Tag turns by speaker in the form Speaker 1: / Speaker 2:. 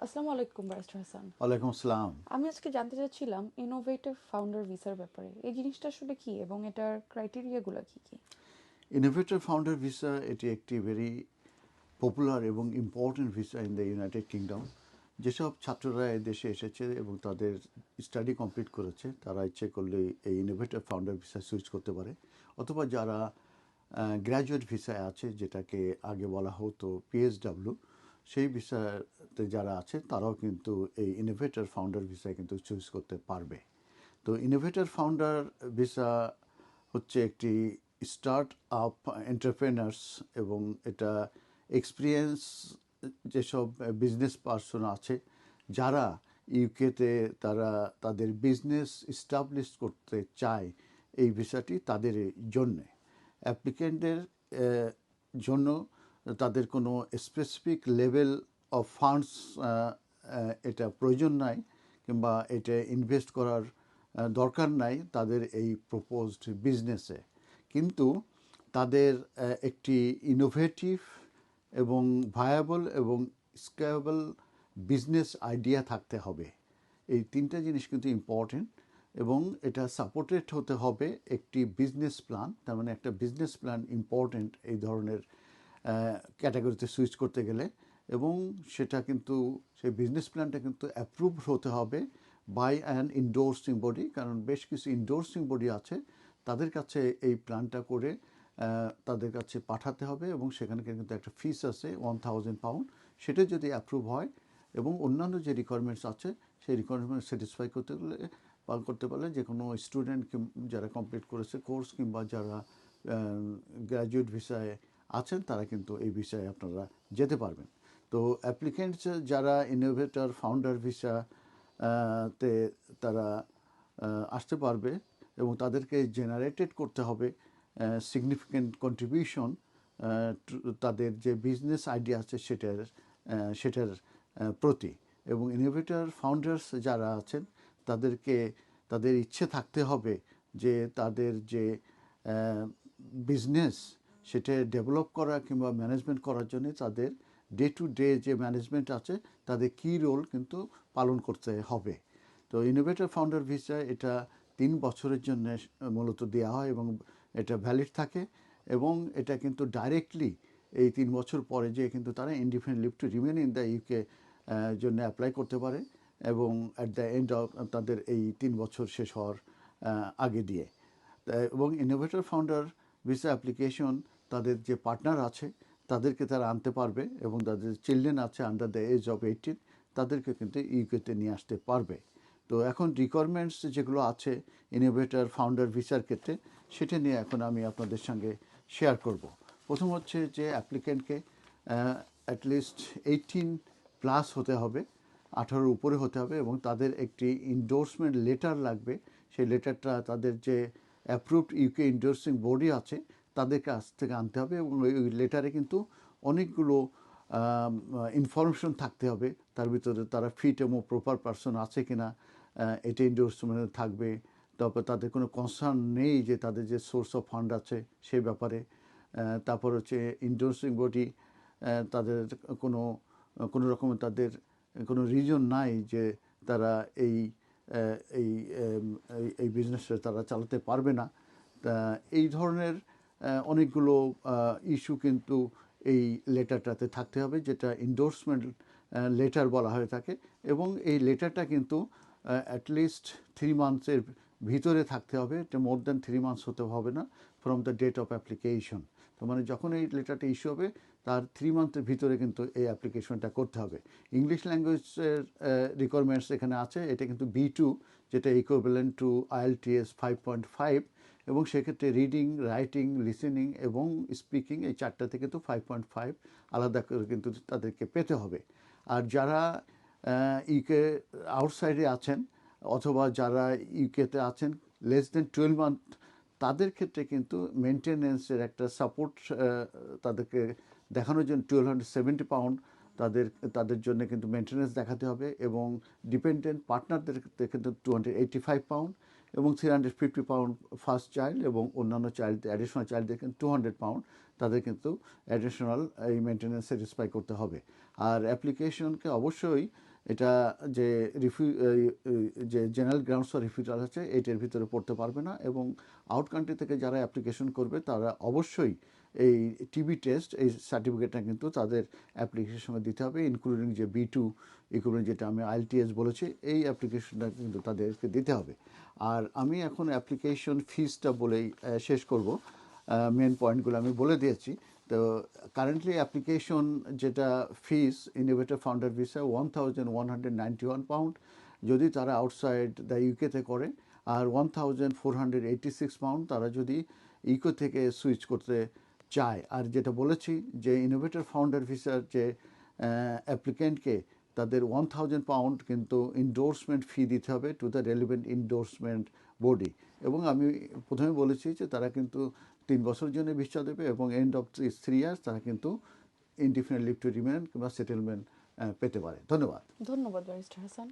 Speaker 1: আসসালামু আলাইকুম ব্যারিস্টার হাসান।
Speaker 2: ওয়ালাইকুম আসসালাম।
Speaker 1: আমি আজকে জানতে চাচ্ছিলাম ইনোভেটিভ ফাউন্ডার ভিসার ব্যাপারে। এই জিনিসটা আসলে কি এবং এটার ক্রাইটেরিয়াগুলো কি কি?
Speaker 2: ইনোভেটর ফাউন্ডার ভিসা এটি একটি ভেরি পপুলার এবং important visa in the United kingdom. যেসব ছাত্ররা দেশে এসেছে এবং তাদের স্টাডি কমপ্লিট করেছে তারা ইচ্ছে করলে এই ইনোভেটর ফাউন্ডার ভিসা সুইচ করতে পারে, অথবা যারা গ্র্যাজুয়েট ভিসায় আছে, যেটাকে আগে বলা হতো পিএসডাব্লিউ, সেই ভিসাতে যারা আছে তারাও কিন্তু এই ইনোভেটর ফাউন্ডার ভিসায় কিন্তু চুজ করতে পারবে। তো ইনোভেটর ফাউন্ডার ভিসা হচ্ছে একটি স্টার্ট আপ এন্টারপ্রেনার্স, এবং এটা এক্সপিরিয়েন্স যেসব বিজনেস পার্সন আছে যারা ইউকেতে তারা তাদের বিজনেস এস্টাবলিশ করতে চায়, এই ভিসাটি তাদের জন্যে। অ্যাপ্লিকেন্টের জন্য তাদের কোনো স্পেসিফিক লেভেল অফ ফান্ডস এটা প্রয়োজন নাই, কিংবা এটা ইনভেস্ট করার দরকার নাই তাদের এই প্রপোজড বিজনেসে। কিন্তু তাদের একটি ইনোভেটিভ এবং ভায়াবল এবং স্কেলেবল বিজনেস আইডিয়া থাকতে হবে। এই তিনটা জিনিস কিন্তু ইম্পর্টেন্ট, এবং এটা সাপোর্টেড হতে হবে একটি বিজনেস প্ল্যান। তার মানে একটা বিজনেস প্ল্যান ইম্পর্টেন্ট এই ধরনের ক্যাটাগরিতে সুইচ করতে গেলে, এবং সেটা কিন্তু সেই বিজনেস প্ল্যানটা কিন্তু অ্যাপ্রুভ হতে হবে বাই অ্যান ইন্ডোর্সিং বডি। কারণ বেশ কিছু ইন্ডোর্সিং বডি আছে, তাদের কাছে এই প্ল্যানটা করে তাদের কাছে পাঠাতে হবে, এবং সেখানে কিন্তু একটা ফিস আছে £1000। সেটা যদি অ্যাপ্রুভ হয় এবং অন্যান্য যে রিকোয়ারমেন্টস আছে সেই রিকোয়ারমেন্ট স্যাটিসফাই করতে পারলে যে কোনো স্টুডেন্ট যারা কমপ্লিট করেছে কোর্স, কিংবা যারা গ্র্যাজুয়েট ভিসায় আছেন, তারা কিন্তু এই ভিসায় আপনারা যেতে পারবেন। তো অ্যাপ্লিকেন্টস যারা ইনোভেটর ফাউন্ডার ভিসা তে তারা আসতে পারবে, এবং তাদেরকে জেনারেটেড করতে হবে সিগনিফিক্যান্ট কন্ট্রিবিউশন তাদের যে বিজনেস আইডিয়া আছে সেটার প্রতি। এবং ইনোভেটর ফাউন্ডার্স যারা আছেন তাদেরকে তাদের ইচ্ছে থাকতে হবে যে তাদের যে বিজনেস সেটা ডেভেলপ করা কিংবা ম্যানেজমেন্ট করার জন্য তাদের ডে টু ডে যে ম্যানেজমেন্ট আছে তাদের কী রোল কিন্তু পালন করতে হবে। তো ইনোভেটর ফাউন্ডার ভিসা এটা 3 বছরের জন্য মূলত দেওয়া হয়, এবং এটা ভ্যালিড থাকে, এবং এটা কিন্তু ডাইরেক্টলি এই 3 বছর পরে যে কিন্তু তারা indefinite leave to remain in the UK জন্য অ্যাপ্লাই করতে পারে, এবং অ্যাট দ্য এন্ড অফ তাদের এই 3 বছর শেষ হওয়ার আগে দিয়ে। এবং ইনোভেটর ফাউন্ডার ভিসা অ্যাপ্লিকেশন তাদের যে পার্টনার আছে তাদেরকে তারা আনতে পারবে, এবং তাদের চিলড্রেন আছে আন্ডার দ্য এজ অফ 18, তাদেরকে কিন্তু ইউকেতে নিয়ে আসতে পারবে। তো এখন রিকোয়ারমেন্টস যেগুলো আছে ইনোভেটর ফাউন্ডার ভিসার ক্ষেত্রে, সেটা নিয়ে এখন আমি আপনাদের সঙ্গে শেয়ার করব। প্রথম হচ্ছে যে অ্যাপ্লিকেন্টকে অ্যাটলিস্ট 18+ হতে হবে, 18-র উপরে হতে হবে, এবং তাদের একটি ইন্ডোর্সমেন্ট লেটার লাগবে। সেই লেটারটা তাদের যে অ্যাপ্রুভড ইউকে ইন্ডোর্সিং বডি আছে তাদের কাছ থেকে আনতে হবে, এবং ওই লেটারে কিন্তু অনেকগুলো ইনফরমেশন থাকতে হবে। তার ভিতরে তারা ফিট এবং প্রপার পারসন আছে কিনা এটা ইন্ডোর্সমেন্টে থাকবে। তারপর তাদের কোনো কনসার্ন নেই যে তাদের যে সোর্স অফ ফান্ড আছে সেই ব্যাপারে। তারপর হচ্ছে ইন্ডোর্সিং বডি তাদের কোনো কোনো রকমের তাদের কোনো রিজন নাই যে তারা এই এই এই বিজনেসটা তারা চালাতে পারবে না। তা এই ধরনের অনেকগুলো ইস্যু কিন্তু এই লেটারটাতে থাকতে হবে, যেটা ইন্ডোর্সমেন্ট লেটার বলা হয়ে থাকে। এবং এই লেটারটা কিন্তু অ্যাটলিস্ট 3 মান্থসের ভিতরে থাকতে হবে, এটা মোর দ্যান 3 মান্থস হতে হবে না from the date of application. তো মানে যখন এই লেটারটা ইস্যু হবে তার 3 মান্থের ভিতরে কিন্তু এই অ্যাপ্লিকেশনটা করতে হবে। ইংলিশ ল্যাঙ্গুয়েজের রিকোয়ারমেন্টস এখানে আছে, এটা কিন্তু B2, যেটা ইকুইভ্যালেন্ট টু IELTS 5.5, এবং সেক্ষেত্রে রিডিং, রাইটিং, লিসেনিং এবং স্পিকিং এই 4টা থেকে তো 5.5 আলাদা করে কিন্তু তাদেরকে পেতে হবে। আর যারা ইউকে আউটসাইডে আছেন, অথবা যারা ইউকেতে আছেন লেস দেন 12 মান্থ, তাদের ক্ষেত্রে কিন্তু মেনটেন্যান্সের একটা সাপোর্ট তাদেরকে দেখানোর জন্য £1270 তাদের তাদের জন্য কিন্তু মেনটেন্যান্স দেখাতে হবে, এবং ডিপেন্ডেন্ট পার্টনারদের কিন্তু £285, এবং £350 ফার্স্ট চাইল্ড, এবং অন্যান্য চাইল্ড অ্যাডিশনাল চাইল্ডদের কিন্তু £200 তাদের কিন্তু অ্যাডিশনাল এই মেনটেন্যান্স স্যাটিসফাই করতে হবে। আর অ্যাপ্লিকেশনকে অবশ্যই এটা যে যে জেনারেল গ্রাউন্ডস ফর রিফিউজাল আছে এটার ভিতরে পড়তে পারবে না, এবং আউট কান্ট্রি থেকে যারা অ্যাপ্লিকেশন করবে তারা অবশ্যই এই টিবি টেস্ট এই সার্টিফিকেটটা কিন্তু তাদের অ্যাপ্লিকেশনের সঙ্গে দিতে হবে, ইনক্লুডিং যে B2 ইকুইভ্যালেন্ট যেটা আমি IELTS বলেছি, এই অ্যাপ্লিকেশনটা কিন্তু তাদেরকে দিতে হবে। আর আমি এখন অ্যাপ্লিকেশন ফিসটা বলেই শেষ করব। মেন পয়েন্টগুলো আমি বলে দিয়েছি। তো কারেন্টলি অ্যাপ্লিকেশন যেটা ফিস ইনোভেটর ফাউন্ডার ভিসা £1,191, যদি তারা আউটসাইড দ্য ইউকেতে করে, আর £1,486 তারা যদি ইউকে থেকে সুইচ করতে চায়। আর যেটা বলেছি যে ইনোভেটর ফাউন্ডার ভিসার যে অ্যাপ্লিক্যান্টকে তাদের £1,000 কিন্তু ইন্ডোর্সমেন্ট ফি দিতে হবে to the relevant endorsement body, এবং আমি প্রথমে বলেছি যে তারা কিন্তু 3 বছর জন্য ভিসা দেবে, এবং এন্ড অফ 3 ইয়ার্স তারা কিন্তু ইনডিফিনিট লিভ টু রিমেন কিংবা সেটেলমেন্ট পেতে পারে। ধন্যবাদ।
Speaker 1: ধন্যবাদ ব্যারিস্টার হাসান।